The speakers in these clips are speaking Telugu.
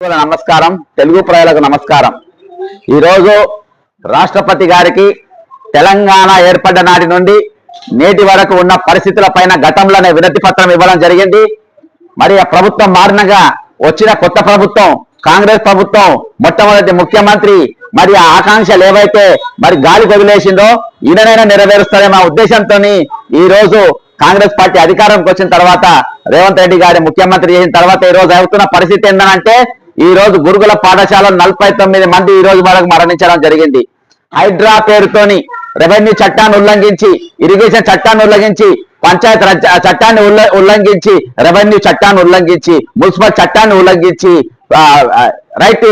నమస్కారం తెలుగు ప్రజలకు నమస్కారం। ఈ రోజు రాష్ట్రపతి గారికి తెలంగాణ ఏర్పడ్డ నాటి నుండి నేటి వరకు ఉన్న పరిస్థితులపైన గతంలోనే వినతి పత్రం ఇవ్వడం జరిగింది। మరి ఆ ప్రభుత్వం మారినగా వచ్చిన కొత్త ప్రభుత్వం కాంగ్రెస్ ప్రభుత్వం మొట్టమొదటి ముఖ్యమంత్రి మరి ఆ ఆకాంక్షలు ఏవైతే మరి గాలి వదిలేసిందో ఈయననైనా నెరవేరుస్తారనే ఉద్దేశంతో ఈ రోజు కాంగ్రెస్ పార్టీ అధికారంకి వచ్చిన తర్వాత రేవంత్ రెడ్డి గారి ముఖ్యమంత్రి చేసిన తర్వాత ఈ రోజు అవుతున్న పరిస్థితి ఏంటంటే ఈ రోజు గురుకుల పాఠశాలలో 49 మంది ఈ రోజు వరకు మరణించడం జరిగింది। హైడ్రా పేరుతోని రెవెన్యూ చట్టాన్ని ఉల్లంఘించి ఇరిగేషన్ చట్టాన్ని ఉల్లంఘించి పంచాయత్ చట్టాన్ని ఉల్లంఘించి రెవెన్యూ చట్టాన్ని ఉల్లంఘించి మున్సిపల్ చట్టాన్ని ఉల్లంఘించి రైట్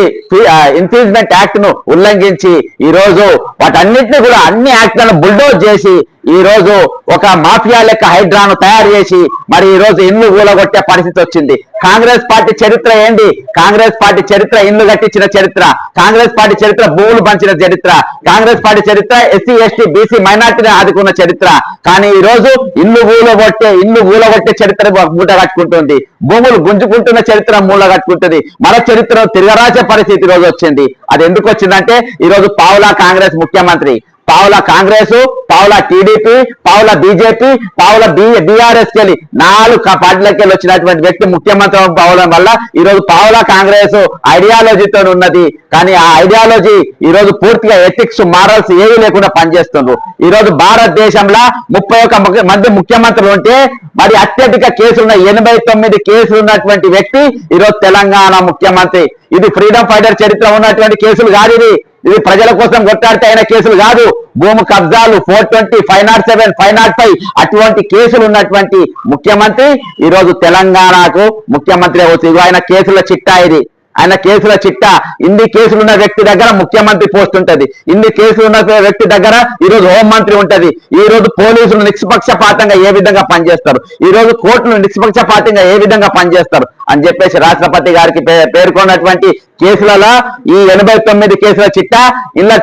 ఇన్ఫ్యూజ్మెంట్ యాక్ట్ ను ఉల్లంఘించి ఈ రోజు వాటన్నిటిని కూడా అన్ని యాక్ట్లను బుల్డోజ్ చేసి ఈ రోజు ఒక మాఫియా లెక్క హైడ్రాను తయారు చేసి మరి ఈ రోజు ఇల్లు కూలగొట్టే పరిస్థితి వచ్చింది। కాంగ్రెస్ పార్టీ చరిత్ర ఏంటి? కాంగ్రెస్ పార్టీ చరిత్ర ఇల్లు కట్టించిన చరిత్ర, కాంగ్రెస్ పార్టీ చరిత్ర భూములు పంచిన చరిత్ర, కాంగ్రెస్ పార్టీ చరిత్ర ఎస్సీ ఎస్టీ బీసీ మైనార్టీని ఆదుకున్న చరిత్ర। కానీ ఈ రోజు ఇల్లు కూలగొట్టే చరిత్ర మూట కట్టుకుంటుంది, భూములు గుంజుకుంటున్న చరిత్ర మూల కట్టుకుంటుంది, మన చరిత్ర తిరగరాసే పరిస్థితి ఈ రోజు వచ్చింది। అది ఎందుకు వచ్చిందంటే ఈ రోజు పావులా కాంగ్రెస్ ముఖ్యమంత్రి, పావుల కాంగ్రెస్, పావుల టీడీపీ, పావుల బీజేపీ, పావుల బీఆర్ఎస్ కెళ్ళి 4 పార్టీలకి వచ్చినటువంటి వ్యక్తి ముఖ్యమంత్రి అవడం వల్ల ఈ రోజు పావుల కాంగ్రెస్ ఐడియాలజీతో ఉన్నది। కానీ ఆ ఐడియాలజీ ఈ రోజు పూర్తిగా ఎథిక్స్ మారల్స్ ఏవి లేకుండా పనిచేస్తున్నారు। ఈ రోజు భారతదేశంలో 31 మంది ముఖ్యమంత్రులు ఉంటే మరి అత్యధిక కేసులున్న 89 కేసులు ఉన్నటువంటి వ్యక్తి ఈ రోజు తెలంగాణ ముఖ్యమంత్రి। ఇది ఫ్రీడమ్ ఫైటర్ చరిత్ర ఉన్నటువంటి కేసులు కాదు, ఇది ప్రజల కోసం కొట్టాడితే అయిన కేసులు కాదు। భూమి కబ్జాలు 420, 507, 505 అటువంటి కేసులు ఉన్నటువంటి ముఖ్యమంత్రి ఈ రోజు తెలంగాణకు ముఖ్యమంత్రి అవుతుంది। ఆయన కేసుల చిట్టా ఇది, ఆయన కేసుల చిట్టా। ఇన్ని కేసులు ఉన్న వ్యక్తి దగ్గర ముఖ్యమంత్రి పోస్ట్ ఉంటది, ఇన్ని కేసులు ఉన్న వ్యక్తి దగ్గర ఈ రోజు హోంమంత్రి ఉంటది। ఈ రోజు పోలీసులు నిష్పక్షపాతంగా ఏ విధంగా పనిచేస్తారు, ఈ రోజు కోర్టులు నిష్పక్షపాతంగా ఏ విధంగా పనిచేస్తారు అని చెప్పేసి రాష్ట్రపతి గారికి పేర్కొన్నటువంటి కేసులలో ఈ 89 కేసుల చిట్టా ఇలా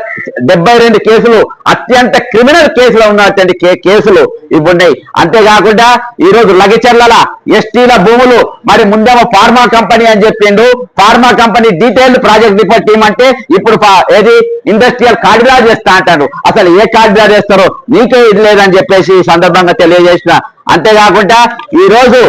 72 కేసులు అత్యంత క్రిమినల్ కేసులు ఉన్నటువంటి కేసులు ఇవి ఉన్నాయి। అంతేకాకుండా ఈ రోజు లగిచర్ల ఎస్టీల భూములు మరి ముందేమో ఫార్మా కంపెనీ అని చెప్పిండు, pharma company detailed project report టీమంటే ఇప్పుడు ఏది ఇండస్ట్రియల్ కారిడార్ చేస్తా అంటాడు। అసలు ఏ కారిడార్ చేస్తారో నీకే ఇది లేదని చెప్పేసి ఈ సందర్భంగా తెలియజేసిన। అంతేకాకుండా ఈ రోజు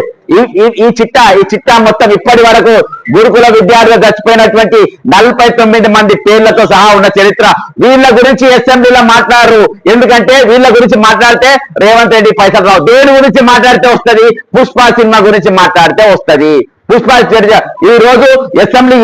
ఈ చిట్టా మొత్తం ఇప్పటి వరకు గురుకుల విద్యార్థులు చచ్చిపోయినటువంటి 49 మంది పేర్లతో సహా ఉన్న చరిత్ర। వీళ్ళ గురించి అసెంబ్లీలో మాట్లాడరు, ఎందుకంటే వీళ్ళ గురించి మాట్లాడితే రేవంత్ రెడ్డి పైసలు రావు। దేని గురించి మాట్లాడితే వస్తుంది? పుష్ప సినిమా గురించి మాట్లాడితే వస్తుంది। పుష్ప చర్చ ఈ రోజు అసెంబ్లీ